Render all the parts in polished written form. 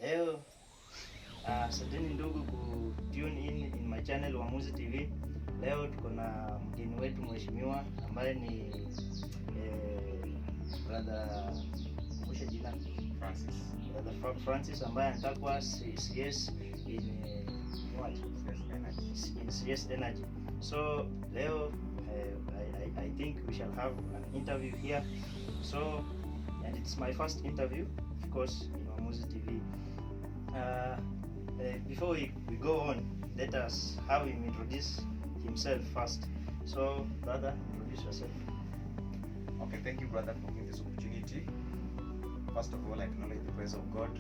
Leo asanteni ndugu ku tune in my channel WAMUZI TV. Leo tuko na mgeni wetu mheshimiwa ambaye ni brother Musha jina Francis. Brother Francis ambaye anataka kuwa CS in what? In CS Energy. So leo I think we shall have an interview here. So, and it's my first interview, of course, in WAMUZI TV. Before we go on, let us have him introduce himself first. So, brother, introduce yourself. Okay, thank you, brother, for giving this opportunity. First of all, I acknowledge the praise of God.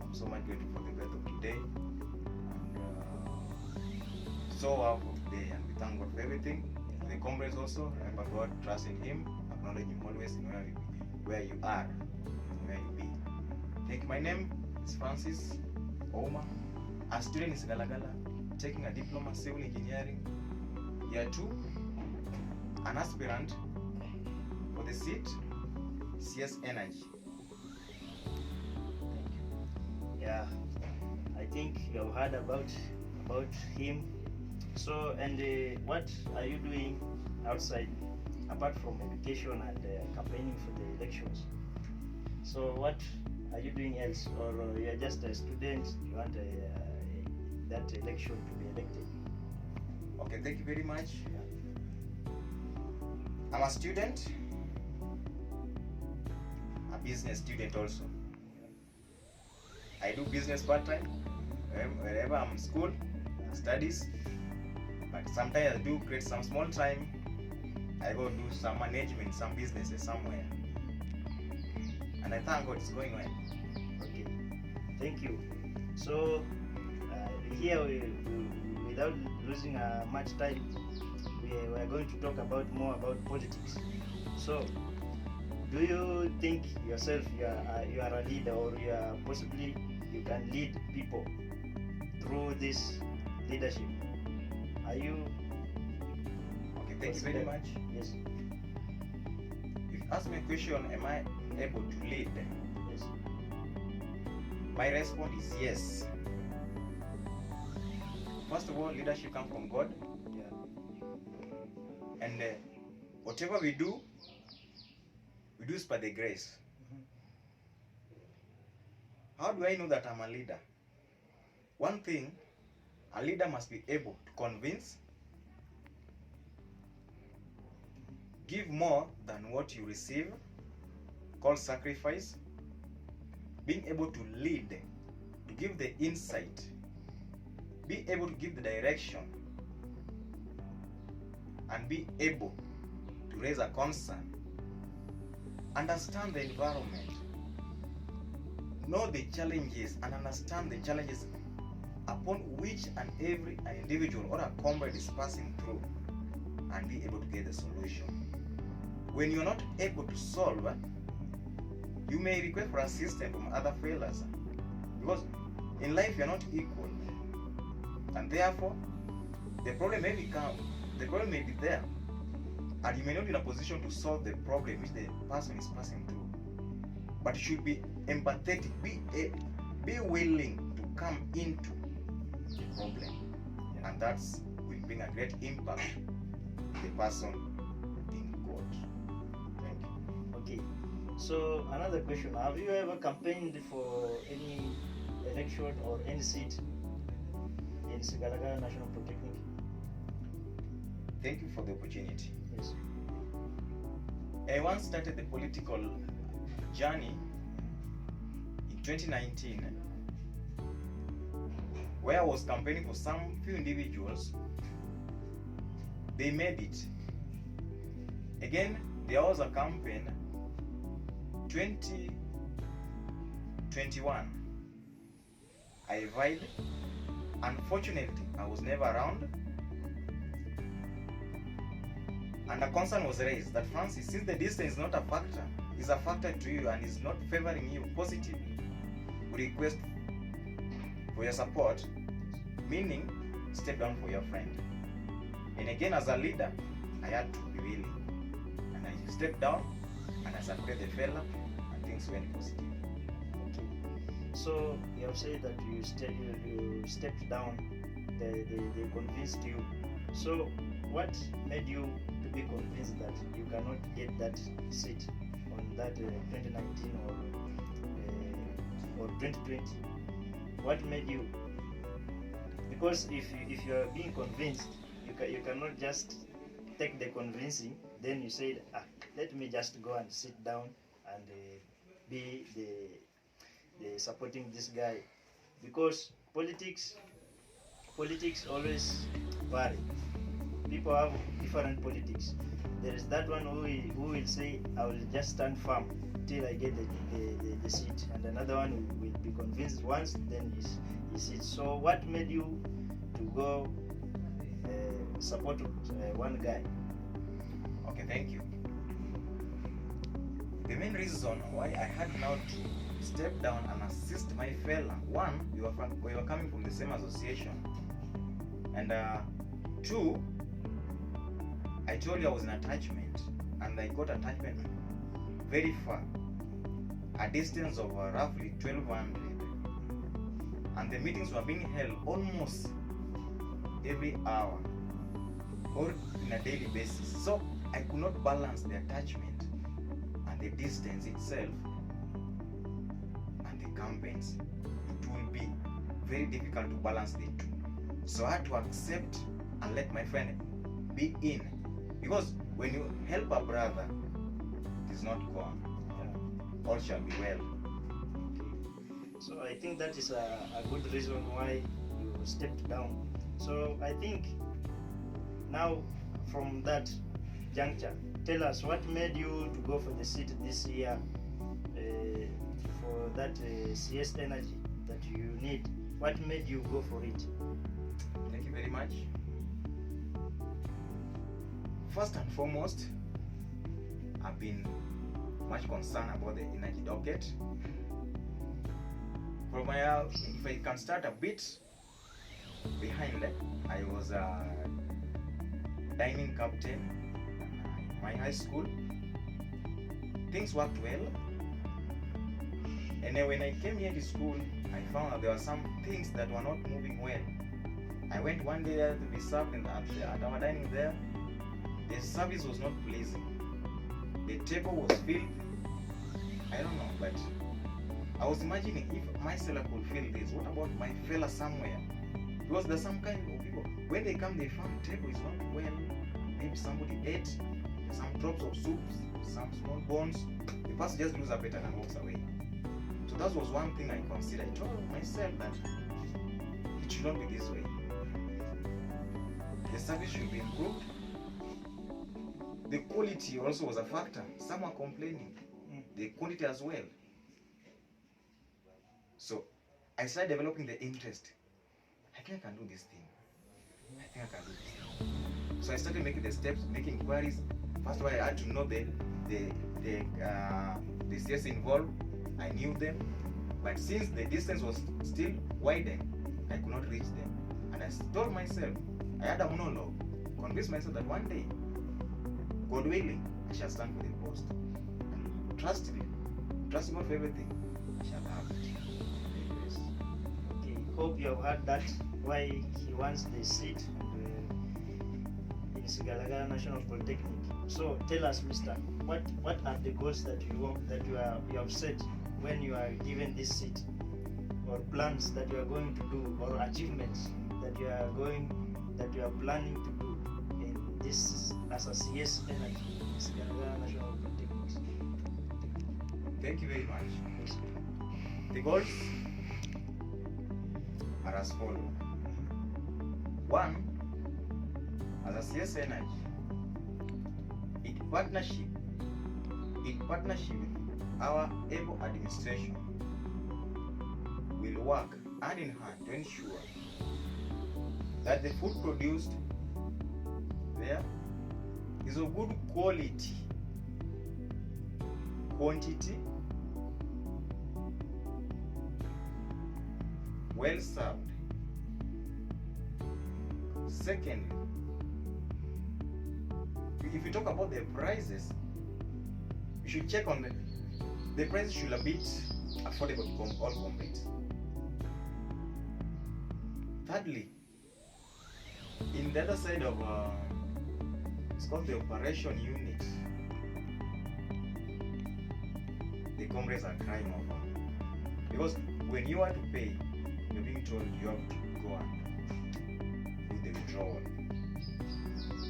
I'm so much grateful for the birth of today. And so out of today, and we thank God for everything. For the comrades also, remember God, trust in Him, acknowledge Him always in where you are, where you be. Thank you. My name is Francis Ouma, a student in Sigalagala, taking a diploma civil engineering, year 2, an aspirant for the seat CS Energy. Thank you. Yeah, I think you have heard about him. So, and what are you doing outside apart from education and campaigning for the elections? So, what are you doing else, or you are just a student? You want that election to be elected? Okay, thank you very much. I'm a student, a business student also. I do business part-time wherever I'm in school, studies, but sometimes I do create some small time. I go do some management, some businesses somewhere, and I thank God it's going well. Okay, thank you. So here without losing much time, we are going to talk more about politics. So, do you think yourself you are a leader, or you can lead people through this leadership? Are you? Okay, thank you very much. Yes. If you ask me a question, am I able to lead? Yes. My response is yes. First of all, leadership comes from God. Yeah. And whatever we do is by the grace. How do I know that I'm a leader? One thing, a leader must be able to convince, give more than what you receive, called sacrifice, being able to lead, to give the insight, be able to give the direction, and be able to raise a concern, understand the environment, know the challenges, and understand the challenges upon which every individual or a comrade is passing through, and be able to get the solution. When you're not able to solve, you may request for assistance from other fellows, because in life you're not equal, and therefore the problem may be there, and you may not be in a position to solve the problem which the person is passing through. But you should be empathetic, be willing to come into the problem, and that's will bring a great impact to the person being God. Thank you. Okay. So another question: have you ever campaigned for any election or any seat in Sigalagala National Polytechnic? Thank you for the opportunity. Yes. I once started the political journey in 2019, where I was campaigning for some few individuals. They made it. Again, there was a campaign 2021. I vied. Unfortunately, I was never around. And a concern was raised that, Francis, since the distance is not a factor, is a factor to you and is not favoring you positively, we request for your support, meaning step down for your friend. And again, as a leader, I had to be willing, and I stepped down and I supported the fella, and things went positive. Okay. So you have said that you stepped down. They convinced you. So what made you to be convinced that you cannot get that seat on that 2019 or 2020? What made you? Because if you are being convinced, you cannot just take the convincing. Then you said, let me just go and sit down and be the supporting this guy, because politics always vary. People have different politics. There is that one who will say, I will just stand firm till I get the seat, and another one will be convinced once, then he sits. So what made you to go support one guy? Okay, thank you. The main reason why I had now to step down and assist my fella, one, we were coming from the same association, and two, I told you I was in attachment, and I got attachment very far, a distance of roughly 1200, and the meetings were being held almost every hour or on a daily basis. So I could not balance the attachment and the distance itself and the campaigns. It will be very difficult to balance the two. So I had to accept and let my friend be in, because when you help a brother, it is not gone. All shall be well. So I think that is a good reason why you stepped down. So I think now from that juncture, tell us what made you to go for the seat this year, for that CS energy that you need. What made you go for it? Thank you very much. First and foremost, I've been much concerned about the energy docket. From my, if I can start a bit behind that, I was a dining captain in my high school. Things worked well, and then when I came here to school, I found that there were some things that were not moving well. I went one day to be served at our dining there. The service was not pleasing. The table was filled. I don't know, but I was imagining if my seller could feel this, what about my fella somewhere? Because there's some kind of people, when they come, they found the table is not well. Maybe somebody ate, some drops of soup, some small bones. The person just loses appetite and walks away. So that was one thing I considered. I told myself that it should not be this way. The service should be improved. The quality also was a factor. Some were complaining. The quantity as well. So I started developing the interest. I think I can do this thing. I think I can do this thing. So I started making the steps, making inquiries. First of all, I had to know the CS involved. I knew them, but since the distance was still widened, I could not reach them. And I told myself, I had a monologue, convinced myself that one day, God willing, I shall stand for the post. And trust God for everything, I shall have it. Yes. Okay, hope you have heard that, why he wants the seat in Sigalagala National Polytechnic. So tell us, Mister, what are the goals that you have set when you are given this seat, or plans that you are going to do, or achievements that you are planning to do in this as a CS energy in Sigalagala National Polytechnic? Thank you very much. The goals are as follows. One, as a CS energy, in partnership with our able administration, will work hand in hand to ensure that the food produced there is of good quality, quantity, well served. Secondly, if you talk about the prices, you should check on the prices should a bit affordable to all comrades. Thirdly, in the other side of it's called the operation unit, the comrades are crying over, because when you are to pay, you're being told you have to go and do the withdrawal,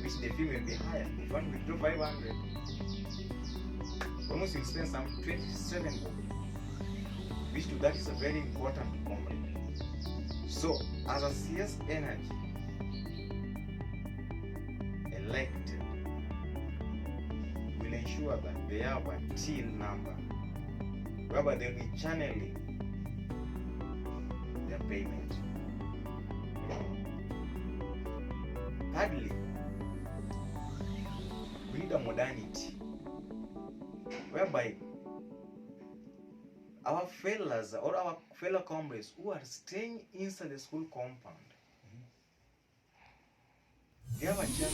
which the fee will be higher. If you want to withdraw 500, almost you'll spend some 27 bob, which to that is a very important component. So, as a CS Energy elected, will ensure that they have a till number whereby they'll be channeling their payment. Thirdly, we need a modernity whereby our fellows or our fellow comrades who are staying inside the school compound, they have a chance.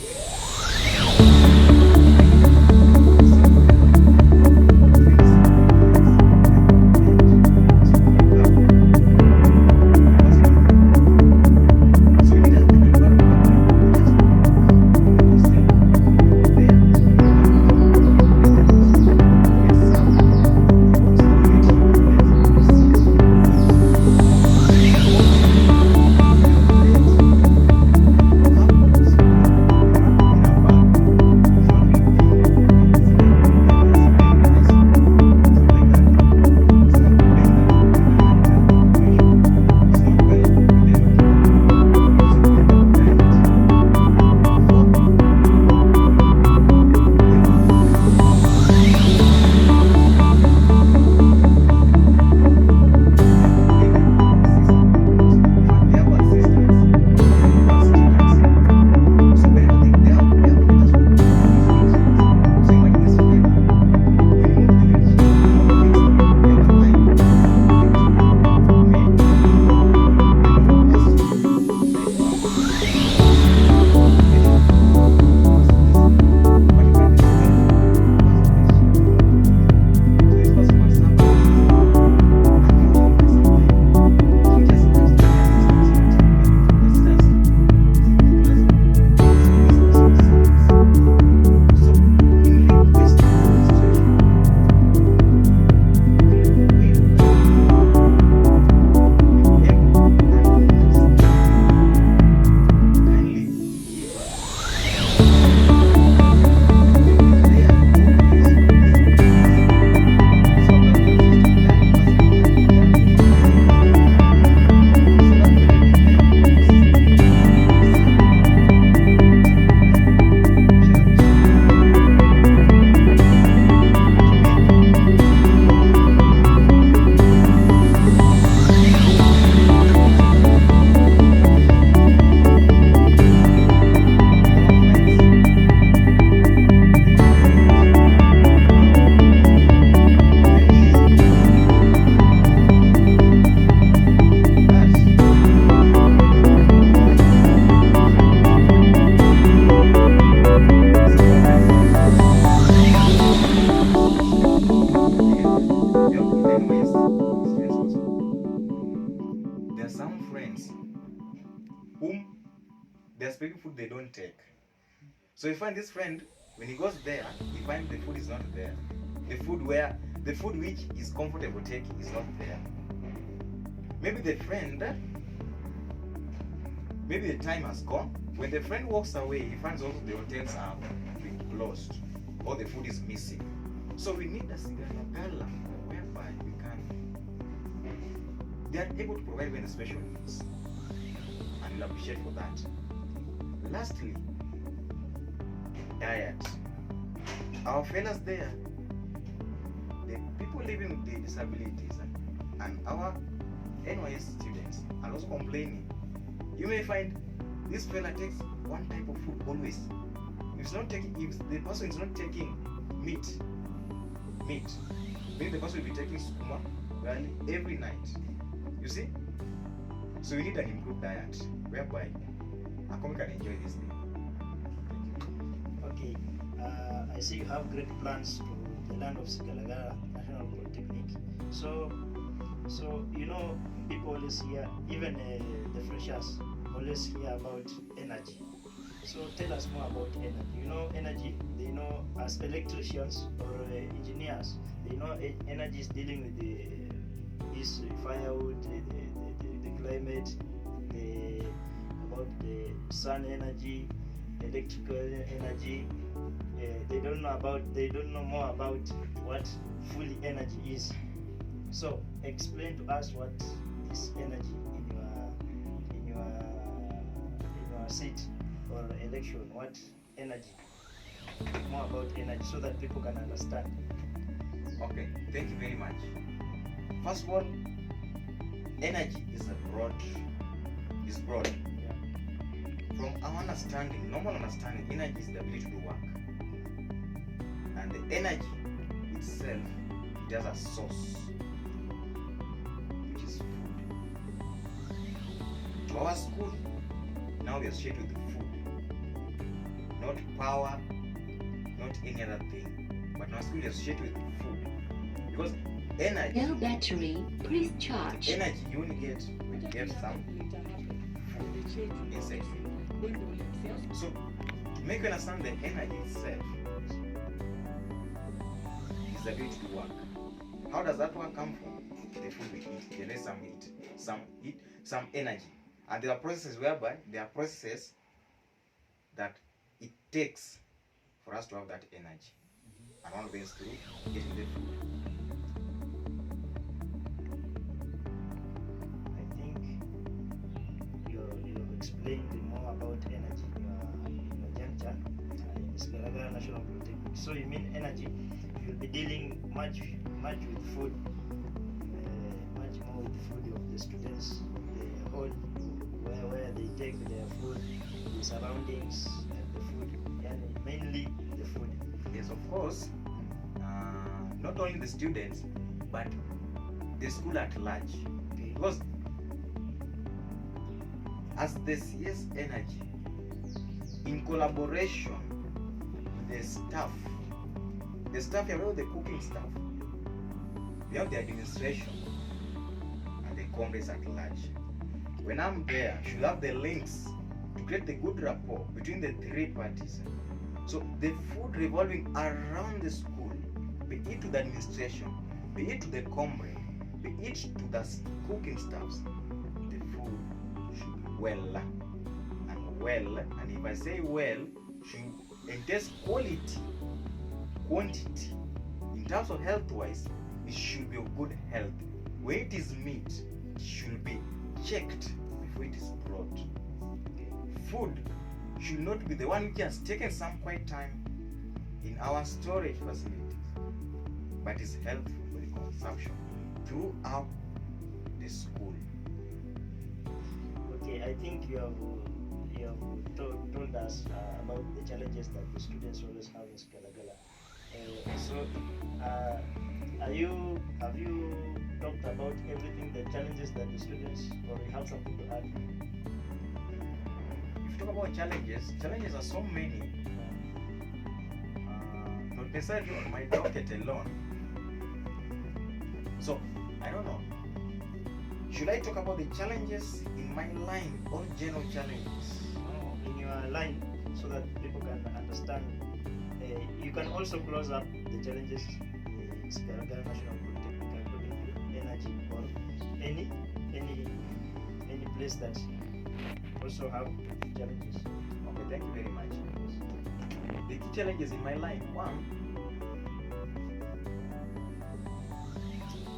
There's specific food they don't take. So you find this friend, when he goes there, he finds the food is not there. The food which is comfortable taking is not there. Maybe the time has gone. When the friend walks away, he finds also the hotels are being closed or the food is missing. So we need a sigalagala whereby they are able to provide when the special needs, and we'll appreciate for that. Lastly, diet. Our fellows there, the people living with the disabilities and our NYS students are also complaining. You may find this fella takes one type of food always. If the person is not taking meat, then the person will be taking sukuma every night. You see? So we need an improved diet whereby Akomi can enjoy this thing. Okay, I see you have great plans to the land of Sigalagala National Polytechnic. So So people always hear, even the freshers always hear about energy. So tell us more about energy. Energy, as electricians or engineers, energy is dealing with this firewood, the climate, about the sun energy, electrical energy. They don't know more about what fully energy is. So explain to us what this energy in your seat or election, what energy, more about energy, so that people can understand. Okay, thank you very much. First of all, energy is broad. Yeah. From our understanding, normal understanding, energy is the ability to do work. And the energy itself, it has a source, which is food. To our school, now we associate with food. Not power, not any other thing. But now school we associate with food. Because energy, No battery, please charge. energy you only get when you get some food inside you. So to make you understand the energy itself is the ability to work. How does that work come from? The food we eat generates some energy. And there are processes that it takes for us to have that energy. And one of them is through getting the food. I think you explained more about energy in your juncture in Sigalagala National Polytechnic. So you mean energy, you'll be dealing much with food, much more with food of the students, the whole where they take their food, the surroundings, and the food, and mainly the food. Yes, of course. Not only the students, but the school at large. Okay. Because as the CS Energy, in collaboration with the staff here, we have the cooking staff, we have the administration, and the comrades at large. When I'm there, I should have the links to create the good rapport between the three parties. So the food revolving around the school, be it to the administration, be it to the comrade, be it to the cooking staffs, the food should be well. And if I say well, should entail quality, quantity. In terms of health-wise, it should be of good health. When it is meat, it should be checked before it is brought. Food should not be the one which has taken some quiet time in our storage facilities, but is helpful for the consumption throughout the school. Okay, I think you have told us about the challenges that the students always have in Sigalagala. Have you talked about everything, the challenges that the students, or you have something to add? If you talk about challenges are so many, not necessarily on my docket alone. So, I don't know. Should I talk about the challenges in my line or general challenges? In your line, so that people can understand. You can also close up the challenges in Sigalagala National Polytechnic according to energy, or any place that also have challenges. Okay, thank you very much. The key challenges in my line: one,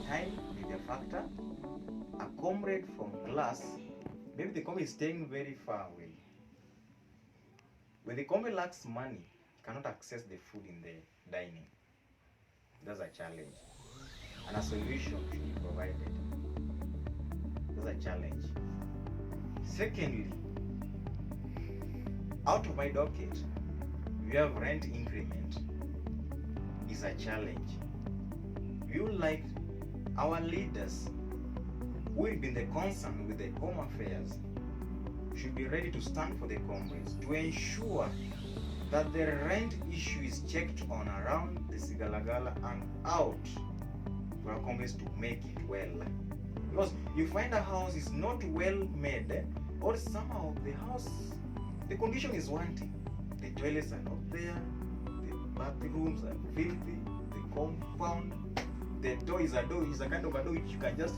time may be a factor. A comrade from class, maybe the comrade is staying very far away. When the comrade lacks money, cannot access the food in the dining. That's a challenge. And a solution should be provided. That's a challenge. Secondly, out of my docket, we have rent increment. Is a challenge. We would like our leaders who will be in the concern with the home affairs should be ready to stand for the comrades to ensure that the rent issue is checked on around the Sigalagala and out for our comrades to make it well. Because you find a house is not well made, or somehow the house, the condition is wanting. The toilets are not there, the bathrooms are filthy, the compound, the door is a kind of a door which you can just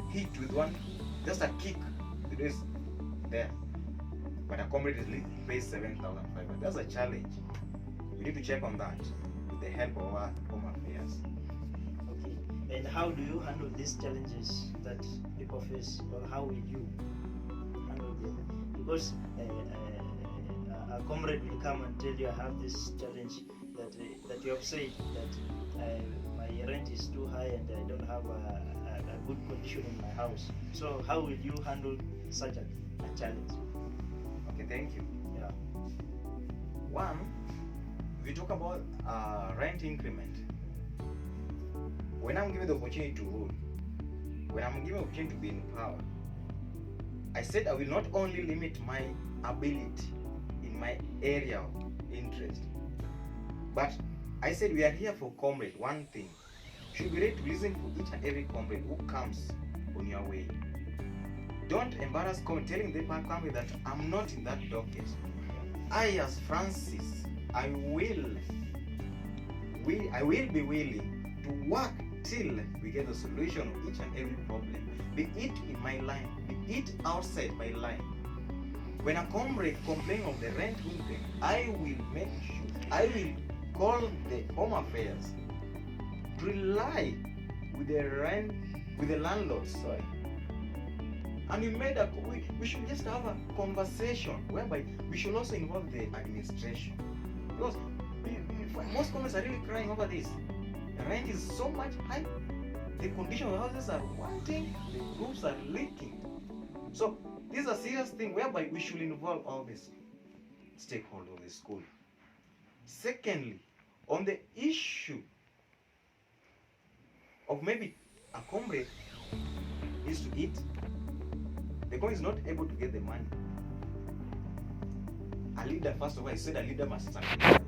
hit with just a kick. The door is there. But a comrade is pays 7,500. That's a challenge. We need to check on that with the help of our Home Affairs. Okay. And how do you handle these challenges that people face, or how will you handle them? Because a comrade will come and tell you, I have this challenge that you have said that my rent is too high and I don't have a good condition in my house. So how will you handle such a challenge? Okay, thank you. Yeah. One, we talk about rent increment. When I'm given the opportunity to rule, when I'm given the opportunity to be in power, I said I will not only limit my ability in my area of interest, but I said we are here for comrade. One thing, you should be ready to listen to each and every comrade who comes on your way. Don't embarrass comrade telling the comrade that I'm not in that docket. I, as Francis, I will be willing to work till we get a solution of each and every problem, be it in my line, be it outside my line. When a comrade complains of the rent increment, I will make sure, I will call the Home Affairs to rely with the landlord, sorry. And we should just have a conversation whereby we should also involve the administration. Because most communities are really crying over this. The rent is so much high, the condition of the houses are wanting, the roofs are leaking. So this is a serious thing whereby we should involve all these stakeholders of the school. Secondly, on the issue of maybe a comrade is to eat, the comrade is not able to get the money. A leader, first of all, I said a leader must sacrifice.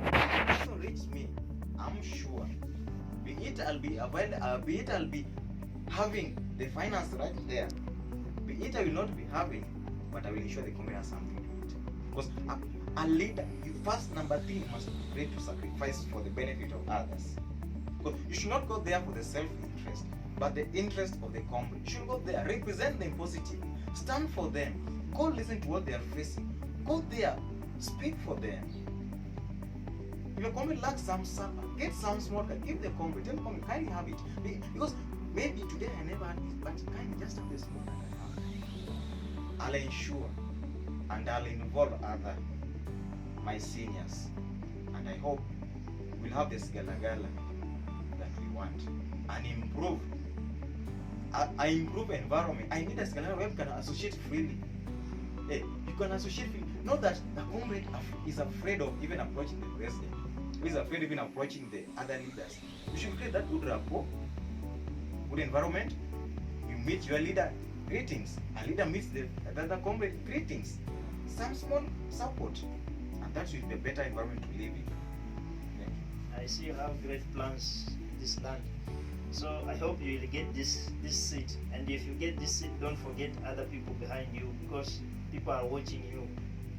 If it reach me, I'm sure, be it I'll be having the finance right there, be it I will not be having, but I will ensure the community has something to eat. Because a leader, number three, you must be ready to sacrifice for the benefit of others. Because you should not go there for the self-interest, but the interest of the community. You should go there, represent them positively, stand for them, go listen to what they are facing, go there, speak for them. If your community lacks some supper, get some small, give the community, tell the community, kindly have it. Because maybe today I never had this, but kindly just have the small that I have. I'll ensure and I'll involve my seniors, and I hope we'll have the sigalagala that we want and improve. I improve environment. I need a sigalagala where we can associate freely. Hey, you can associate freely. Not that the comrade is afraid of even approaching the president, who is afraid of even approaching the other leaders. You should create that good rapport, good environment. You meet your leader, greetings. A leader meets the other comrade, greetings. Some small support, and that will be a better environment to live in. Thank you. I see you have great plans in this land. So I hope you will get this seat. And if you get this seat, don't forget other people behind you, because people are watching you.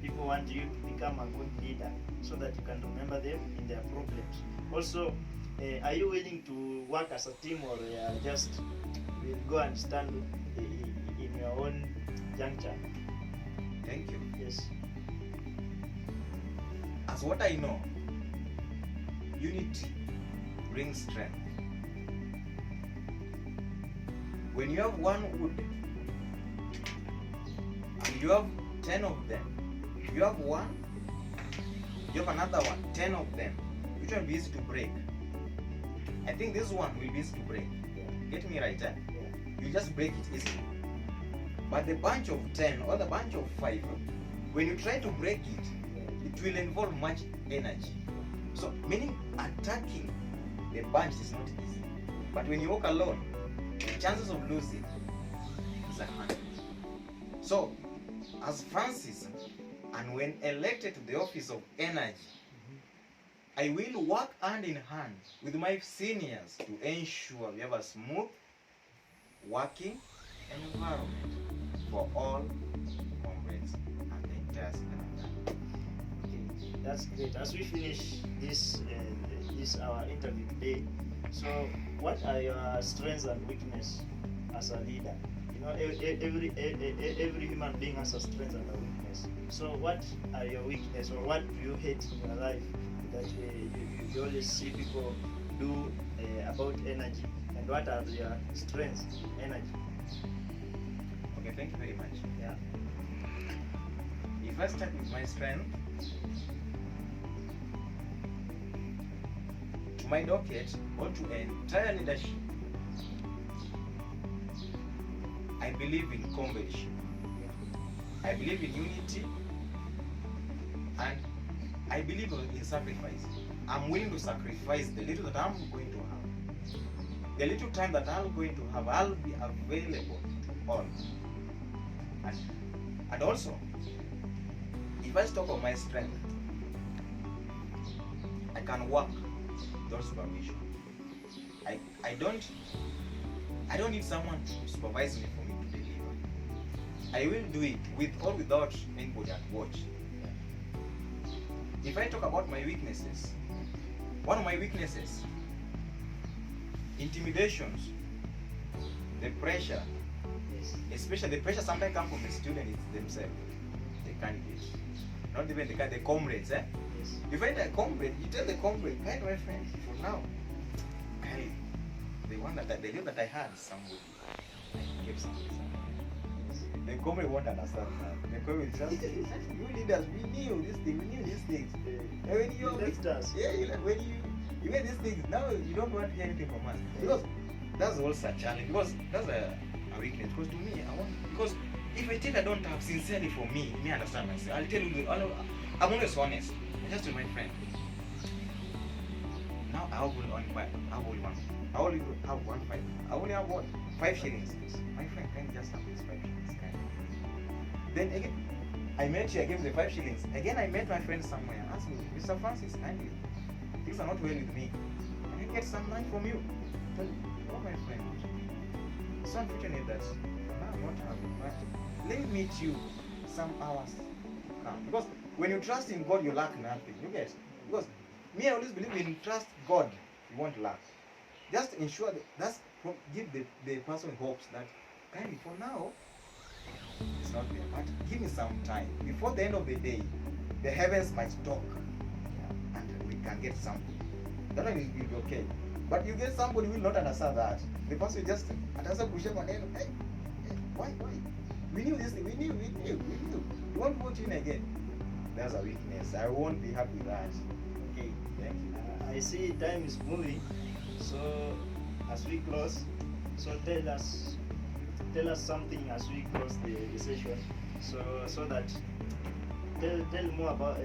People want you to become a good leader so that you can remember them in their problems. Also, are you willing to work as a team, or just will go and stand in your own juncture? Thank you. Yes. As what I know, unity brings strength. When you have one wood and you have 10 of them, you have one, you have another one, 10 of them, which one will be easy to break? I think this one will be easy to break. Get me right, eh? You just break it easily. But the bunch of 10 or the bunch of 5, when you try to break it, it will involve much energy. So, meaning attacking the bunch is not easy. But when you walk alone, the chances of losing is 100. So, as Francis, and when elected to the office of energy, I will work hand in hand with my seniors to ensure we have a smooth working environment for all comrades and the entire sigalagala. Okay, that's great. As we finish this our interview today, so what are your strengths and weakness as a leader? You know, every human being has a strength and a weakness. So what are your weakness, or what do you hate in your life that you always see people do about energy, and what are your strengths? Energy. Okay, thank you very much. Yeah. If I start with my strength, to my docket or to entire leadership, I believe in comradeship. I believe in unity, and I believe in sacrifice. I'm willing to sacrifice the little that I'm going to have. The little time that I'm going to have, I'll be available to all. And also, if I talk of my strength, I can work without supervision. I don't need someone to supervise me for me to deliver. I will do it with or without anybody at watch. If I talk about my weaknesses, one of my weaknesses, intimidations, the pressure, especially the pressure sometimes comes from the students themselves, the candidates, not even the comrades. Yes. You find a comrade, you tell the comrade, hey my friend, for now, hey, the one that the deal that I had somebody, I gave somebody. The comrade won't understand that. The comrade just you leaders, we knew this thing, we knew these things. And when you left us. yeah, when you made these things, now you don't want to hear anything from us. Because that's also a challenge. Because that's a weakness. Because to me, because if I tell I don't have sincerely for me understand myself. I'll tell you, I'm always honest. Just to my friend. Now I only have one five. I only have what? 5 shillings. My friend, can you just have this 5 shillings? Then again, I met you, I gave the 5 shillings. Again, I met my friend somewhere and asked me, Mr. Francis, kindly, things are not well with me. Can I get some money from you? I told him, oh my friend, it's unfortunate that I'm not having money. Let me meet you some hours to come. Because when you trust in God, you lack nothing. You get? Because me, I always believe when you trust God, you won't lack. Just ensure give the person hopes that, kindly, for now, it's not there. But give me some time. Before the end of the day, the heavens might talk. Yeah, and we can get something. That one will be okay. But you get somebody who will not understand that. The person will just push up on them. Hey, why? We knew this thing. We knew. We won't vote in again. That's a weakness. I won't be happy with that. Okay. Thank you. I see time is moving. So as we close, so tell us something as we close the session. So that tell more about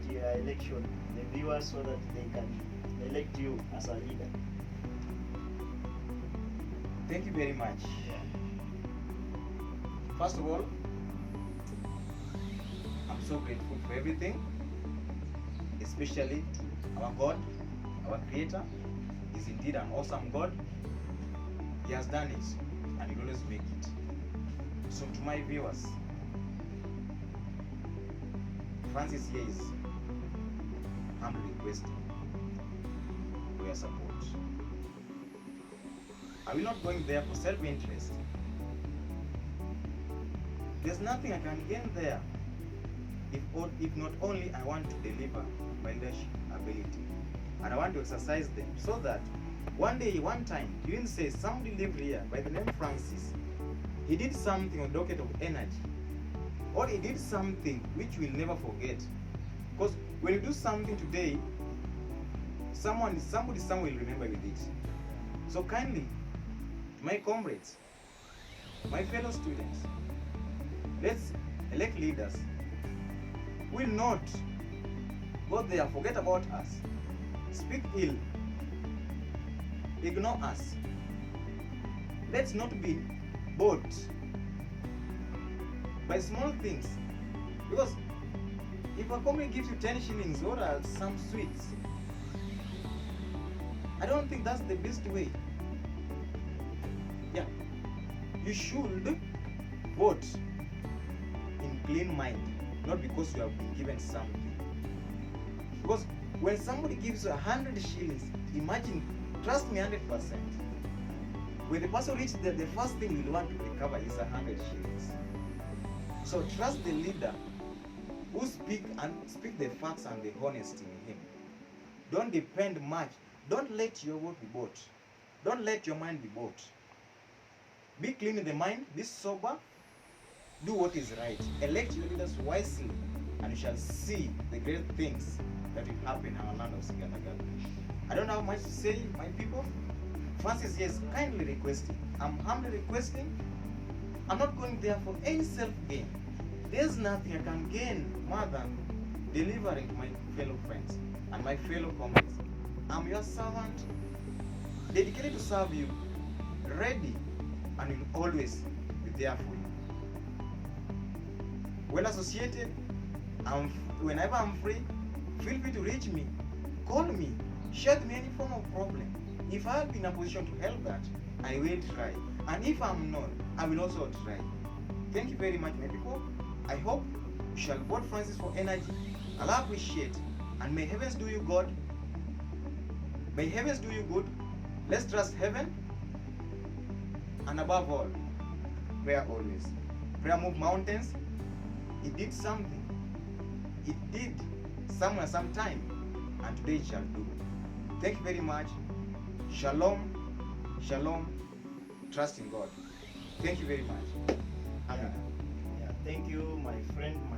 your election, the viewers, so that they can elect you as a leader. Thank you very much. First of all, I'm so grateful for everything, especially to our God, our Creator. Is indeed an awesome God. He has done it, and He will always make it. So to my viewers, Francis here is humbly requesting for your support. I will not going there for self-interest. There's nothing I can gain there if not only I want to deliver my leadership ability, and I want to exercise them, so that one day, one time, you will say somebody lived here by the name Francis. He did something on docket of energy, or he did something which we'll never forget. Because when you do something today, somebody somewhere will remember with it. So kindly, my comrades, my fellow students, let's elect leaders who will not go there, forget about us, speak ill, ignore us. Let's not be bought by small things. Because if If a company gives you 10 shillings, what are some sweets? I don't think that's the best way. Yeah, you should vote in clean mind, not because you have been given something. Because when somebody gives you 100 shillings, imagine, trust me 100%, when the person reaches the first thing you will want to recover is 100 shillings. So trust the leader who speak the facts and the honesty in him. Don't depend much. Don't let your vote be bought. Don't let your mind be bought. Be clean in the mind, be sober, do what is right. Elect your leaders wisely, and you shall see the great things that will happen in our land of Sigalagala. I don't have much to say, my people. Francis, yes, kindly requesting. I'm humbly requesting. I'm not going there for any self-gain. There's nothing I can gain more than delivering to my fellow friends and my fellow comrades. I'm your servant, dedicated to serve you, ready, and will always be there for you. Well associated, whenever I'm free, feel free to reach me, call me, share with me any form of problem. If I'll be in a position to help that, I will try. And if I'm not, I will also try. Thank you very much, my people. I hope you shall vote Francis for energy. I'll appreciate. And may heavens do you good. May heavens do you good. Let's trust heaven. And above all, prayer always. Prayer move mountains. It did something. It did somewhere, sometime. And today it shall do. Thank you very much. Shalom. Shalom. Trust in God. Thank you very much. Amen. Yeah, thank you, my friend, my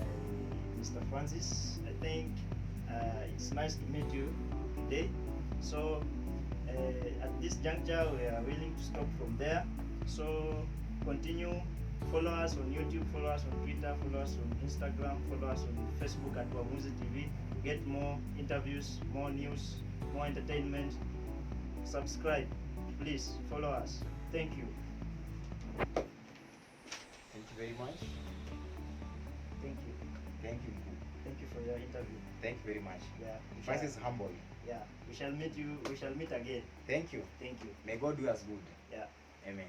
Mr. Francis. I think it's nice to meet you today. So at this juncture, we are willing to stop from there. So continue, follow us on YouTube, follow us on Twitter, follow us on Instagram, follow us on Facebook at WAMUZI TV to get more interviews, more news, more entertainment. Subscribe, please follow us. Thank you. Thank you very much. Thank you. Thank you. Thank you for your interview. Thank you very much. Yeah. Francis is humble. Yeah. We shall meet again. Thank you. Thank you. May God do us good. Yeah. Amen.